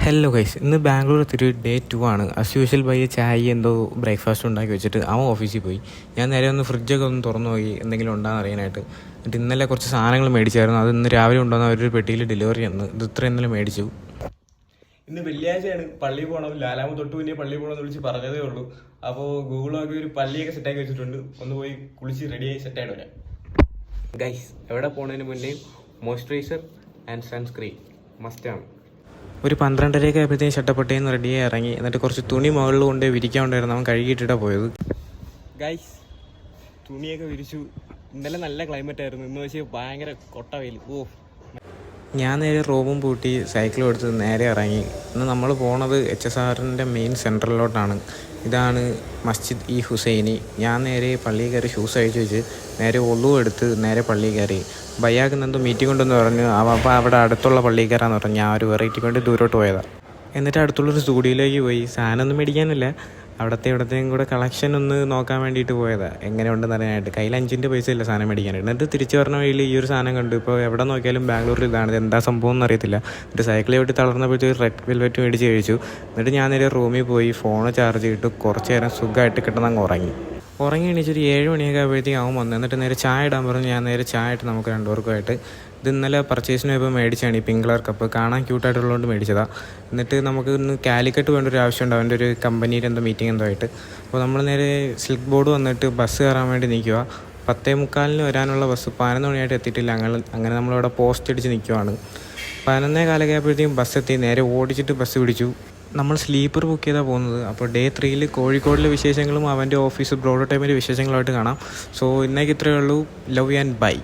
Hello guys, ഇന്ന് ബാംഗ്ലൂർ എത്തിയിട്ട് day 2 ആണ്. ആസ് യൂഷ്വൽ ബൈ ചായ എന്തോ ബ്രേക്ക്ഫാസ്റ്റ് ഉണ്ടാക്കി വെച്ചിട്ട് അവൻ ഓഫീസിൽ പോയി. ഞാൻ നേരെ ഒന്ന് ഫ്രിഡ്ജൊക്കെ ഒന്ന് തുറന്നു പോയി എന്തെങ്കിലും ഉണ്ടാകുന്ന അറിയാനായിട്ട്. എന്നിട്ട് ഇന്നലെ കുറച്ച് സാധനങ്ങൾ മേടിച്ചായിരുന്നു. അത് ഇന്ന് രാവിലെ ഉണ്ടോയെന്ന് അവരൊരു പെട്ടിയിൽ ഡെലിവറി തന്നു. ഇത് ഇത്ര ഇന്നലെ മേടിച്ചു. ഇന്ന് വെള്ളിയാഴ്ചയാണ്, പള്ളിയിൽ പോകണം. ലാലാമ തൊട്ട് മുന്നേ പള്ളിയിൽ പോകണമെന്ന് വിളിച്ച് പറഞ്ഞതേ ഉള്ളൂ. അപ്പോൾ ഗൂഗിളൊക്കെ ഒരു പള്ളിയൊക്കെ സെറ്റാക്കി വെച്ചിട്ടുണ്ട്. ഒന്ന് പോയി കുളിച്ച് റെഡിയായി സെറ്റായിട്ട് വരാം. ഗൈസ്, എവിടെ പോകുന്നതിന് മുന്നേ മോയ്സ്ചറൈസർ ആൻഡ് സൺസ്ക്രീൻ മസ്റ്റാണ്. ഒരു 12:30 ആയപ്പോഴത്തേക്കും ഷട്ടപ്പെട്ടേന്ന് റെഡിയായി ഇറങ്ങി. എന്നിട്ട് കുറച്ച് തുണി മുകളിൽ കൊണ്ട് വിരിക്കാൻ ഉണ്ടായിരുന്നു. അവൻ കഴുകിയിട്ടിട്ടാണ് പോയത്. ഗൈസ്, തുണിയൊക്കെ വിരിച്ചു. ഇന്നലെ നല്ല ക്ലൈമറ്റ് ആയിരുന്നു. ഇന്ന് വെച്ച് ഭയങ്കര കൊട്ട വെയിൽ. ഞാൻ നേരെ റൂമും പൂട്ടി സൈക്കിളും എടുത്ത് നേരെ ഇറങ്ങി. ഇന്ന് നമ്മൾ പോണത് HSRൻ്റെ മെയിൻ സെൻറ്ററിലോട്ടാണ്. ഇതാണ് മസ്ജിദ് ഇ ഹുസൈനി. ഞാൻ നേരെ പള്ളിയിൽ കയറി ഷൂസ് അഴിച്ചു വെച്ച് നേരെ ഒളു എടുത്ത് നേരെ പള്ളിയിൽ കയറി. ബയ്യാക്ക് എന്തോ മീറ്റിംഗ് ഉണ്ടെന്ന് പറഞ്ഞു. അപ്പോൾ അവിടെ അടുത്തുള്ള പള്ളിയിൽ കയറാന്ന് പറഞ്ഞു. ഞാൻ ഒരു വെറൈറ്റിക്ക് വേണ്ടി ദൂരോട്ട് പോയതാണ്. എന്നിട്ട് അടുത്തുള്ളൊരു സ്റ്റുഡിയോയിലേക്ക് പോയി. സാധനമൊന്നും മേടിക്കാനില്ല, ഇവിടത്തെയും കൂടെ കളക്ഷൻ ഒന്ന് നോക്കാൻ വേണ്ടിയിട്ട് പോയതാണ്. എങ്ങനെ ഉണ്ടെന്ന് അറിയാനായിട്ട്. കയ്യിൽ 5 പൈസ ഇല്ല സാധനം മേടിക്കാനായിട്ട്. എന്നിട്ട് തിരിച്ചു പറഞ്ഞ വഴിയിൽ ഈ ഒരു സാധനം കണ്ടു. ഇപ്പോൾ എവിടെ നോക്കിയാലും ബാംഗ്ലൂരിൽ ഇതാണ്. എന്താ സംഭവം എന്ന് അറിയത്തില്ല. എന്നിട്ട് സൈക്കിളിൽ വിട്ട് തളർന്നപ്പോഴത്തേക്ക് റെഡ് വെൽവെറ്റ് മേടിച്ച് കഴിച്ചു. എന്നിട്ട് ഞാൻ നേരെ റൂമിൽ പോയി ഫോൺ ചാർജ് ചെയ്തിട്ട് കുറച്ച് നേരം സുഖമായിട്ട് കിട്ടുന്നങ്ങ് ഉറങ്ങി എണീച്ചൊരു 7 മണിയൊക്കെ ആകുമ്പോഴത്തേക്കും അവൻ വന്നു. എന്നിട്ട് നേരെ ചായ ഇടാൻ പറഞ്ഞു. ഞാൻ നേരെ ചായ ഇട്ട് നമുക്ക് രണ്ടുപേർക്കുമായിട്ട്. ഇത് ഇന്നലെ പർച്ചേസിന് പോയപ്പോൾ മേടിച്ചാണ് ഈ പിങ്ക് കളർ കപ്പ്. കാണാൻ ക്യൂട്ടായിട്ടുള്ളതുകൊണ്ട് മേടിച്ചതാണ്. എന്നിട്ട് നമുക്ക് ഇന്ന് കാലിക്കറ്റ് വേണ്ട ഒരു ആവശ്യമുണ്ട്. അവൻ്റെ ഒരു കമ്പനിയുടെ എന്തോ മീറ്റിംഗ് എന്തോ ആയിട്ട്. അപ്പോൾ നമ്മൾ നേരെ സിൽക്ക് ബോർഡ് വന്നിട്ട് ബസ് കയറാൻ വേണ്ടി നിൽക്കുക. 10:45 വരാനുള്ള ബസ് 11 മണിയായിട്ട് എത്തിയിട്ടില്ല. അങ്ങനെ നമ്മളിവിടെ പോസ്റ്റ് അടിച്ച് നിൽക്കുവാണ്. 11 കാലൊക്കെയായപ്പോഴത്തേക്കും ബസ് എത്തി. നേരെ ഓടിച്ചിട്ട് ബസ് പിടിച്ചു. നമ്മൾ സ്ലീപ്പർ ബുക്ക് ചെയ്താണ് പോകുന്നത്. അപ്പോൾ ഡേ 3 കോഴിക്കോടിലെ വിശേഷങ്ങളും അവൻ്റെ ഓഫീസ് പ്രോട്ടോടൈമിൻ്റെ വിശേഷങ്ങളുമായിട്ട് കാണാം. സോ ഇന്നേക്ക് ഇത്രയേ ഉള്ളൂ. Love and by.